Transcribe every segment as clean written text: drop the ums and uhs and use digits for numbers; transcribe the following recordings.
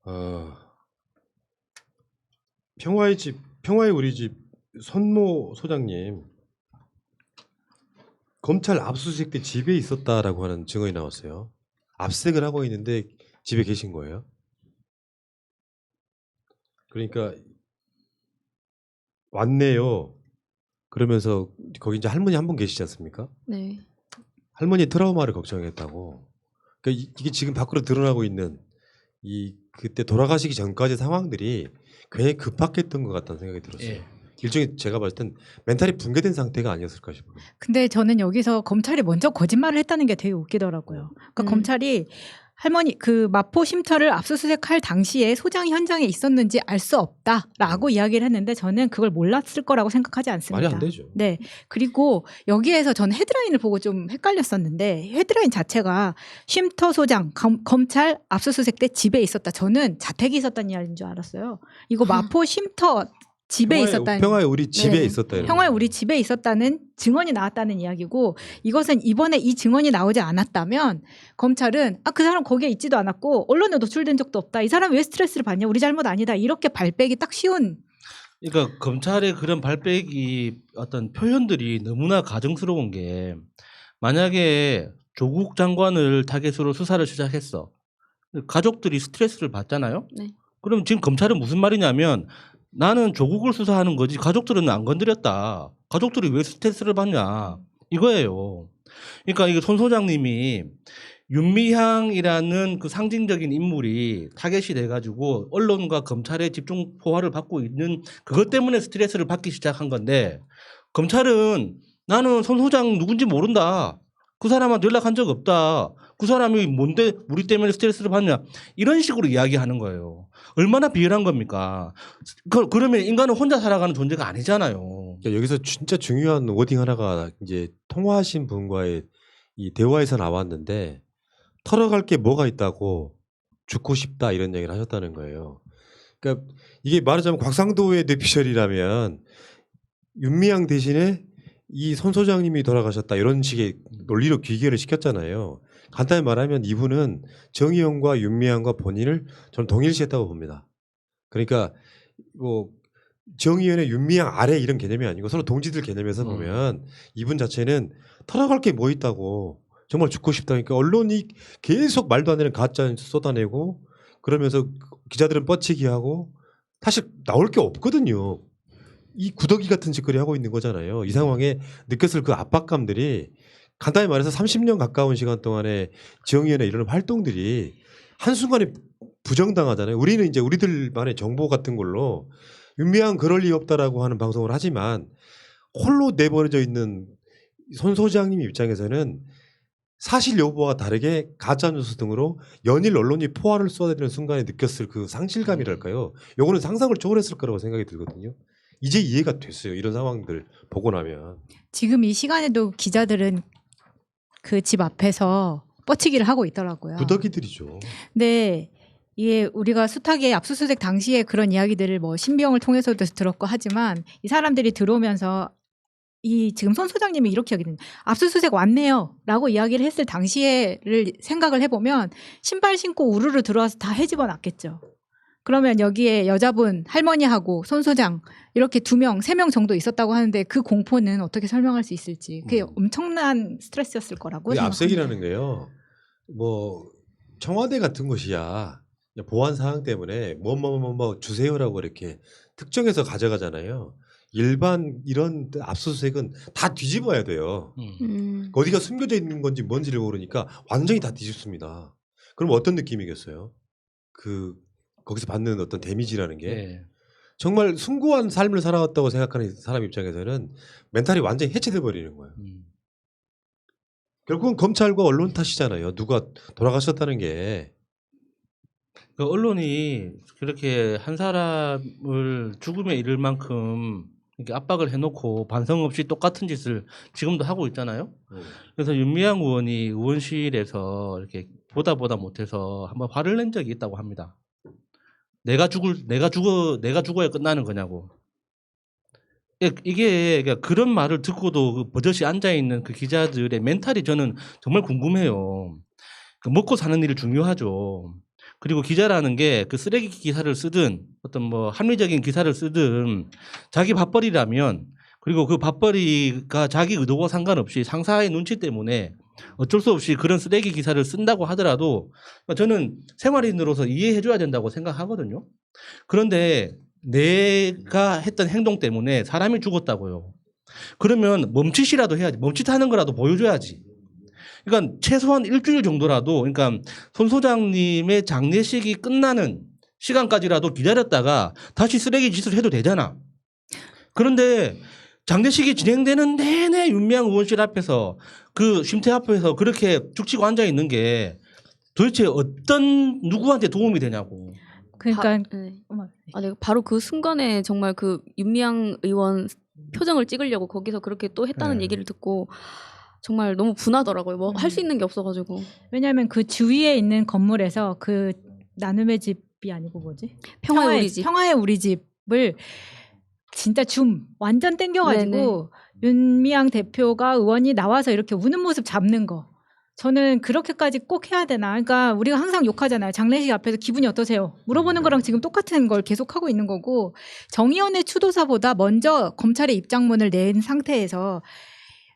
어, 평화의 집, 평화의 우리 집 손모 소장님 검찰 압수수색 때 집에 있었다라고 하는 증언이 나왔어요. 압색을 하고 있는데 집에 계신 거예요. 그러니까 왔네요. 그러면서 거기 이제 할머니 한 분 계시지 않습니까? 네. 할머니 트라우마를 걱정했다고. 그러니까 이게 지금 밖으로 드러나고 있는 이 그때 돌아가시기 전까지 상황들이 굉장히 급박했던 것 같다는 생각이 들었어요. 예. 일종의 제가 봤을 땐 멘탈이 붕괴된 상태가 아니었을까 싶어요. 근데 저는 여기서 검찰이 먼저 거짓말을 했다는 게 되게 웃기더라고요. 그러니까 검찰이 할머니 그 마포 쉼터를 압수수색할 당시에 소장 현장에 있었는지 알 수 없다라고 이야기를 했는데 저는 그걸 몰랐을 거라고 생각하지 않습니다. 말이 안 되죠. 네. 그리고 여기에서 저는 헤드라인을 보고 좀 헷갈렸었는데 헤드라인 자체가 쉼터 소장 검찰 압수수색 때 집에 있었다. 저는 자택이 있었다는 이야기인 줄 알았어요. 이거 마포 쉼터 집에 있었다는 평화의 우리 집에 네. 있었다. 이런 평화의 거. 우리 집에 있었다는 증언이 나왔다는 이야기고 이것은 이번에 이 증언이 나오지 않았다면 검찰은 그 사람 거기에 있지도 않았고 언론에 노출된 적도 없다. 이 사람이 왜 스트레스를 받냐. 우리 잘못 아니다. 이렇게 발빼기 딱 쉬운. 그러니까 검찰의 그런 발빼기 어떤 표현들이 너무나 가증스러운 게 만약에 조국 장관을 타겟으로 수사를 시작했어. 가족들이 스트레스를 받잖아요. 네. 그럼 지금 검찰은 무슨 말이냐면 나는 조국을 수사하는 거지 가족들은 안 건드렸다. 가족들이 왜 스트레스를 받냐 이거예요. 그러니까 이게 손 소장님이 윤미향이라는 그 상징적인 인물이 타겟이 돼가지고 언론과 검찰의 집중 포화를 받고 있는 그것 때문에 스트레스를 받기 시작한 건데 검찰은 나는 손 소장 누군지 모른다. 그 사람한테 연락한 적 없다. 그 사람이 뭔데 우리 때문에 스트레스를 받냐. 이런 식으로 이야기하는 거예요. 얼마나 비열한 겁니까? 그러면 인간은 혼자 살아가는 존재가 아니잖아요. 그러니까 여기서 진짜 중요한 워딩 하나가 이제 통화하신 분과의 이 대화에서 나왔는데 털어갈 게 뭐가 있다고 죽고 싶다 이런 얘기를 하셨다는 거예요. 그러니까 이게 말하자면 곽상도의 뇌피셜이라면 윤미향 대신에 이 손 소장님이 돌아가셨다 이런 식의 논리로 귀결을 시켰잖아요. 간단히 말하면 이분은 정의용과 윤미향과 본인을 저는 동일시했다고 봅니다. 그러니까 뭐 정의연의 윤미향 아래 이런 개념이 아니고 서로 동지들 개념에서 보면 이분 자체는 털어갈 게 뭐 있다고 정말 죽고 싶다. 그러니까 언론이 계속 말도 안 되는 가짜 쏟아내고 그러면서 기자들은 뻗치기하고 사실 나올 게 없거든요. 이 구더기 같은 짓거리 하고 있는 거잖아요. 이 상황에 느꼈을 그 압박감들이 간단히 말해서 30년 가까운 시간 동안에 정의연의 이런 활동들이 한순간에 부정당하잖아요. 우리는 이제 우리들만의 정보 같은 걸로 윤미향 그럴 리 없다라고 하는 방송을 하지만 홀로 내버려져 있는 손 소장님 입장에서는 사실 여부와 다르게 가짜뉴스 등으로 연일 언론이 포화를 쏟아내는 순간에 느꼈을 그 상실감이랄까요. 요거는 상상을 초월했을 거라고 생각이 들거든요. 이제 이해가 됐어요. 이런 상황들 보고 나면. 지금 이 시간에도 기자들은 그 집 앞에서 뻗치기를 하고 있더라고요. 구더기들이죠. 네. 이게 우리가 수탁의 압수수색 당시에 그런 이야기들을 뭐 신병을 통해서도 들었고 하지만 이 사람들이 들어오면서 이 지금 손 소장님이 이렇게 이야기는 압수수색 왔네요라고 이야기를 했을 당시에를 생각을 해보면 신발 신고 우르르 들어와서 다 헤집어 놨겠죠. 그러면 여기에 여자분 할머니하고 손 소장 이렇게 2명, 3명 정도 있었다고 하는데 그 공포는 어떻게 설명할 수 있을지 그게 엄청난 스트레스였을 거라고 이게 생각합니다. 압색이라는 게요. 뭐 청와대 같은 곳이야. 보안 사항 때문에 뭐 주세요라고 이렇게 특정해서 가져가잖아요. 일반 이런 압수수색은 다 뒤집어야 돼요. 어디가 숨겨져 있는 건지 뭔지를 모르니까 완전히 다 뒤집습니다. 그럼 어떤 느낌이겠어요? 그 거기서 받는 어떤 데미지라는 게 네. 정말 숭고한 삶을 살아왔다고 생각하는 사람 입장에서는 멘탈이 완전히 해체돼 버리는 거예요. 결국은 검찰과 언론 탓이잖아요. 누가 돌아가셨다는 게. 그 언론이 그렇게 한 사람을 죽음에 이를 만큼 이렇게 압박을 해놓고 반성 없이 똑같은 짓을 지금도 하고 있잖아요. 그래서 윤미향 의원이 의원실에서 이렇게 보다 못해서 한번 화를 낸 적이 있다고 합니다. 내가 죽어야 끝나는 거냐고. 이게 그러니까 그런 말을 듣고도 그 버젓이 앉아 있는 그 기자들의 멘탈이 저는 정말 궁금해요. 그 먹고 사는 일이 중요하죠. 그리고 기자라는 게 그 쓰레기 기사를 쓰든 어떤 뭐 합리적인 기사를 쓰든 자기 밥벌이라면 그리고 그 밥벌이가 자기 의도와 상관없이 상사의 눈치 때문에 어쩔 수 없이 그런 쓰레기 기사를 쓴다고 하더라도 저는 생활인으로서 이해해줘야 된다고 생각하거든요. 그런데 내가 했던 행동 때문에 사람이 죽었다고요. 그러면 멈칫이라도 해야지. 멈칫하는 거라도 보여줘야지. 그러니까 최소한 일주일 정도라도 그러니까 손 소장님의 장례식이 끝나는 시간까지라도 기다렸다가 다시 쓰레기 짓을 해도 되잖아. 그런데 장례식이 진행되는 내내 윤미향 의원실 앞에서 그 쉼터 앞에서 그렇게 죽치고 앉아 있는 게 도대체 어떤 누구한테 도움이 되냐고. 그러니까 네. 어머, 네. 바로 그 순간에 정말 그 윤미향 의원 표정을 찍으려고 거기서 그렇게 또 했다는 네. 얘기를 듣고 정말 너무 분하더라고요. 뭐 할 수 있는 게 없어가지고. 왜냐하면 그 주위에 있는 건물에서 그 나눔의 집이 아니고 뭐지? 평화의 우리 집. 평화의 우리 집을 진짜 완전 땡겨가지고 윤미향 대표가 의원이 나와서 이렇게 우는 모습 잡는 거. 저는 그렇게까지 꼭 해야 되나? 그러니까 우리가 항상 욕하잖아요. 장례식 앞에서 기분이 어떠세요? 물어보는 거랑 지금 똑같은 걸 계속 하고 있는 거고 정의원의 추도사보다 먼저 검찰의 입장문을 낸 상태에서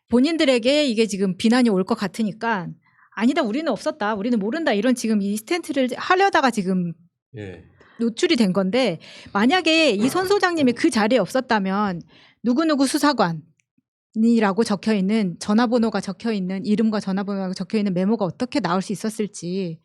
본인들에게 이게 지금 비난이 올 것 같으니까 아니다 우리는 없었다 우리는 모른다 이런 지금 이 스탠트를 하려다가 지금 예. 노출이 된 건데 만약에 이 손 소장님이 그 자리에 없었다면 누구누구 수사관이라고 적혀있는 전화번호가 적혀있는 이름과 전화번호가 적혀있는 메모가 어떻게 나올 수 있었을지.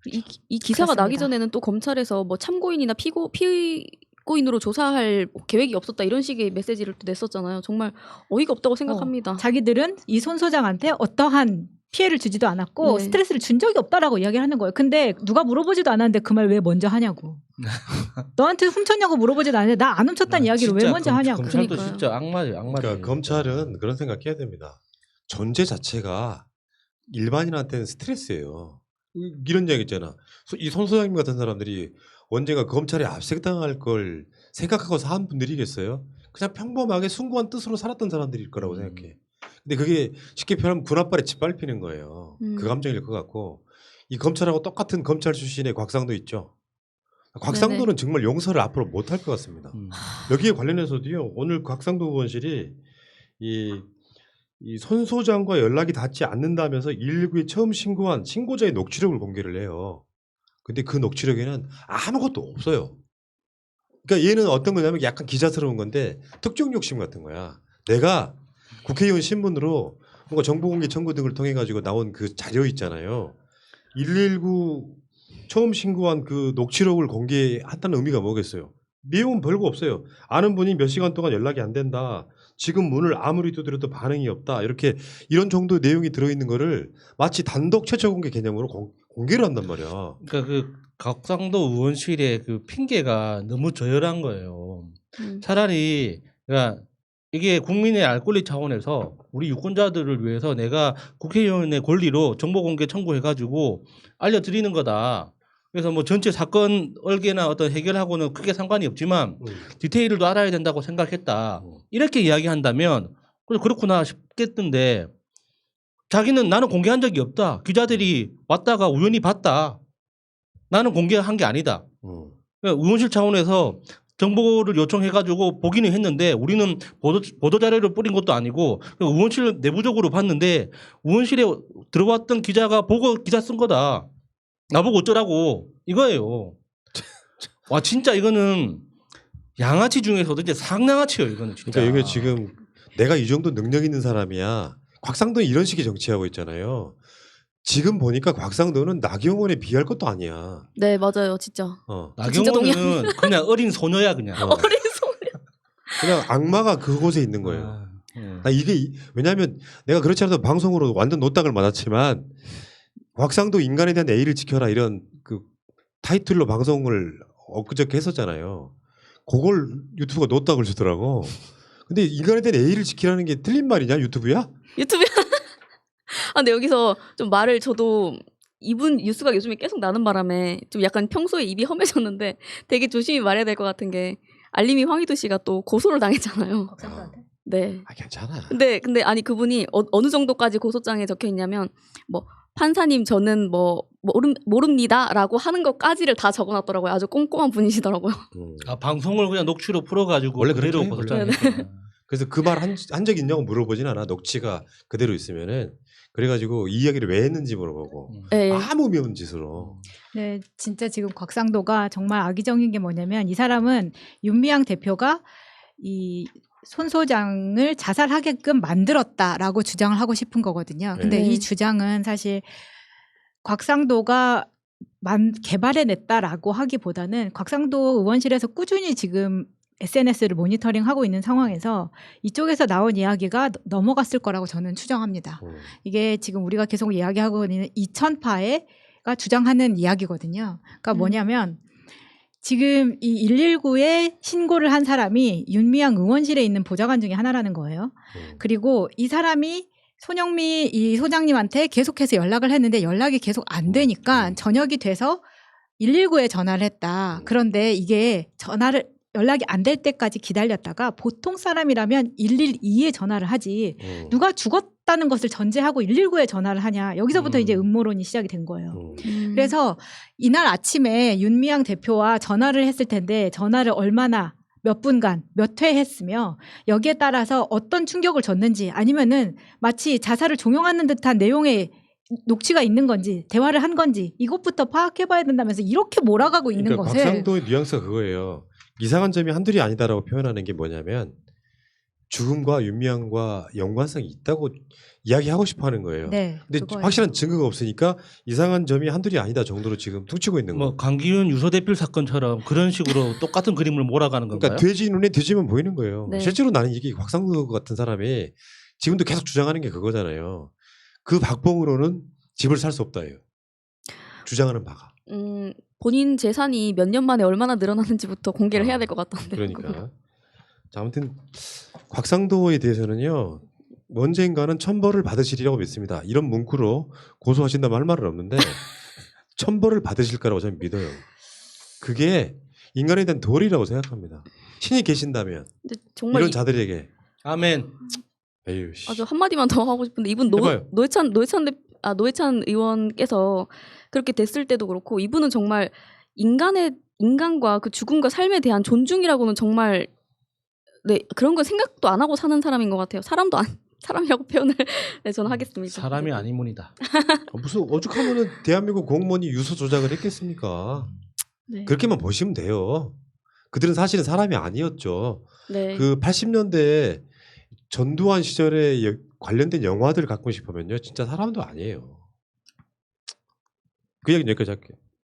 이 기사가 그렇습니다. 나기 전에는 또 검찰에서 뭐 참고인이나 피고인으로 조사할 계획이 없었다 이런 식의 메시지를 또 냈었잖아요. 정말 어이가 없다고 생각합니다. 자기들은 이 손 소장한테 어떠한 피해를 주지도 않았고 네. 스트레스를 준 적이 없다라고 이야기를 하는 거예요. 근데 누가 물어보지도 않았는데 그 말 왜 먼저 하냐고. 너한테 훔쳤냐고 물어보지도 않았는데 나 안 훔쳤다는 이야기를 왜 먼저 하냐고. 검찰도 그러니까요. 진짜 악마예요. 악마예요. 그러니까 검찰은 그런 생각해야 됩니다. 존재 자체가 일반인한테는 스트레스예요. 이런 얘기 있잖아. 이 손 소장님 같은 사람들이 언젠가 검찰에 압색당할 걸 생각하고 산 분들이겠어요? 그냥 평범하게 숭고한 뜻으로 살았던 사람들일 거라고 생각해. 근데 그게 쉽게 표현하면 군홧발에 짓밟히는 거예요. 그 감정일 것 같고 이 검찰하고 똑같은 검찰 출신의 곽상도 있죠. 곽상도는 정말 용서를 앞으로 못할 것 같습니다. 여기에 관련해서도요. 오늘 곽상도 의원실이 이 손 소장과 연락이 닿지 않는다면서 119에 처음 신고한 신고자의 녹취록을 공개를 해요. 근데 그 녹취록에는 아무것도 없어요. 그러니까 얘는 어떤 거냐면 약간 기자스러운 건데 특종 욕심 같은 거야. 내가 국회의원 신분으로 뭔가 정보공개 청구 등을 통해 가지고 나온 그 자료 있잖아요. 119 처음 신고한 그 녹취록을 공개한다는 의미가 뭐겠어요? 내용은 별거 없어요. 아는 분이 몇 시간 동안 연락이 안 된다. 지금 문을 아무리 두드려도 반응이 없다. 이렇게 이런 정도의 내용이 들어있는 거를 마치 단독 최초 공개 개념으로 공개를 한단 말이야. 그러니까 그 곽상도 의원실의 그 핑계가 너무 저열한 거예요. 차라리 그러니까 이게 국민의 알 권리 차원에서 우리 유권자들을 위해서 내가 국회의원의 권리로 정보공개 청구해가지고 알려드리는 거다. 그래서 뭐 전체 사건 얼개나 어떤 해결하고는 크게 상관이 없지만 디테일을 또 알아야 된다고 생각했다. 이렇게 이야기한다면 그렇구나 싶겠던데 자기는 나는 공개한 적이 없다. 기자들이 왔다가 우연히 봤다. 나는 공개한 게 아니다. 그러니까 의원실 차원에서 정보를 요청해가지고 보기는 했는데 우리는 보도 자료를 뿌린 것도 아니고 의원실 내부적으로 봤는데 의원실에 들어왔던 기자가 보고 기사 쓴 거다. 나보고 어쩌라고 이거예요. 와 진짜 이거는 양아치 중에서도 이제 상양아치예요. 이거는 진짜. 그러니까 이게 지금 내가 이 정도 능력 있는 사람이야. 곽상도는 이런 식의 정치하고 있잖아요. 지금 보니까 곽상도는 나경원에 비할 것도 아니야. 네 맞아요 진짜. 진짜 나경원은 그냥 어린 소녀야 그냥. 어린 소녀. 그냥 악마가 그곳에 있는 거예요. 나 이게 왜냐하면 내가 그렇지 않아도 방송으로 완전 노딱을 맞았지만 곽상도 인간에 대한 A를 지켜라 이런 그 타이틀로 방송을 엊그저께 했었잖아요. 그걸 유튜브가 노딱을 주더라고. 근데 인간에 대한 A를 지키라는 게 틀린 말이냐 유튜브야? 유튜브에 근데 여기서 좀 말을 저도 이분 뉴스가 요즘에 계속 나는 바람에 좀 약간 평소에 입이 험해졌는데 되게 조심히 말해야 될 것 같은 게 알림이 황희도 씨가 또 고소를 당했잖아요. 네. 괜찮아. 근데 아니 그분이 어느 정도까지 고소장에 적혀 있냐면 뭐 판사님 저는 뭐 모릅니다라고 하는 것까지를 다 적어놨더라고요. 아주 꼼꼼한 분이시더라고요. 아, 방송을 그냥 녹취로 풀어가지고 원래 그대로 그렇게 해요, 보도장했구나. 그래서 그 말 한 적 있냐고 물어보진 않아. 녹취가 그대로 있으면은 그래가지고 이 이야기를 왜 했는지 물어보고 네. 아무 의미 없는 짓으로. 네, 진짜 지금 곽상도가 정말 악의적인 게 뭐냐면 이 사람은 윤미향 대표가 이 손 소장을 자살하게끔 만들었다라고 주장을 하고 싶은 거거든요. 근데 네. 이 주장은 사실 곽상도가 개발해냈다라고 하기보다는 곽상도 의원실에서 꾸준히 지금 SNS를 모니터링하고 있는 상황에서 이쪽에서 나온 이야기가 넘어갔을 거라고 저는 추정합니다. 이게 지금 우리가 계속 이야기하고 있는 이천파가 주장하는 이야기거든요. 그러니까 뭐냐면 지금 이 119에 신고를 한 사람이 윤미향 의원실에 있는 보좌관 중에 하나라는 거예요. 그리고 이 사람이 손영미 이 소장님한테 계속해서 연락을 했는데 연락이 계속 안 되니까 저녁이 돼서 119에 전화를 했다. 그런데 이게 연락이 안 될 때까지 기다렸다가 보통 사람이라면 112에 전화를 하지 누가 죽었다는 것을 전제하고 119에 전화를 하냐. 여기서부터 이제 음모론이 시작이 된 거예요. 그래서 이날 아침에 윤미향 대표와 전화를 했을 텐데 전화를 얼마나 몇 분간 몇 회 했으며 여기에 따라서 어떤 충격을 줬는지 아니면은 마치 자살을 종용하는 듯한 내용의 녹취가 있는 건지 대화를 한 건지 이것부터 파악해봐야 된다면서 이렇게 몰아가고 있는 그러니까 것을 곽상도의 뉘앙스가 그거예요. 이상한 점이 한둘이 아니다라고 표현하는 게 뭐냐면 죽음과 윤미향과 연관성이 있다고 이야기하고 싶어하는 거예요. 네, 근데 그거예요. 확실한 증거가 없으니까 이상한 점이 한둘이 아니다 정도로 지금 퉁치고 있는 거예요. 뭐 강기훈 유서대필 사건처럼 그런 식으로 똑같은 그림을 몰아가는 건가요? 그러니까 돼지 눈에 돼지만 보이는 거예요. 네. 실제로 나는 이게 곽상도 같은 사람이 지금도 계속 주장하는 게 그거잖아요. 그 박봉으로는 집을 살 수 없다예요. 주장하는 바가. 본인 재산이 몇 년 만에 얼마나 늘어났는지부터 공개를 해야 될 것 같던데. 그러니까. 자, 아무튼 곽상도에 대해서는요. 언젠가는 천벌을 받으시리라고 믿습니다. 이런 문구로 고소하신다면 할 말은 없는데 천벌을 받으실 거라고 저는 믿어요. 그게 인간에 대한 도리라고 생각합니다. 신이 계신다면 근데 정말 이런 자들에게 아멘. 에휴 씨. 아주 한마디만 더 하고 싶은데 이분 해봐요. 노회찬 의원께서 그렇게 됐을 때도 그렇고 이분은 정말 인간과 그 죽음과 삶에 대한 존중이라고는 정말 네 그런 거 생각도 안 하고 사는 사람인 것 같아요. 사람이라고 표현을 네, 저는 하겠습니다. 사람이 아니문이다. 무슨 오죽하면은 대한민국 공무원이 유서 조작을 했겠습니까? 네. 그렇게만 보시면 돼요. 그들은 사실은 사람이 아니었죠. 네. 그 80년대 전두환 시절에 관련된 영화들 갖고 싶으면요. 진짜 사람도 아니에요. 그 얘기는 여기까지 할게요.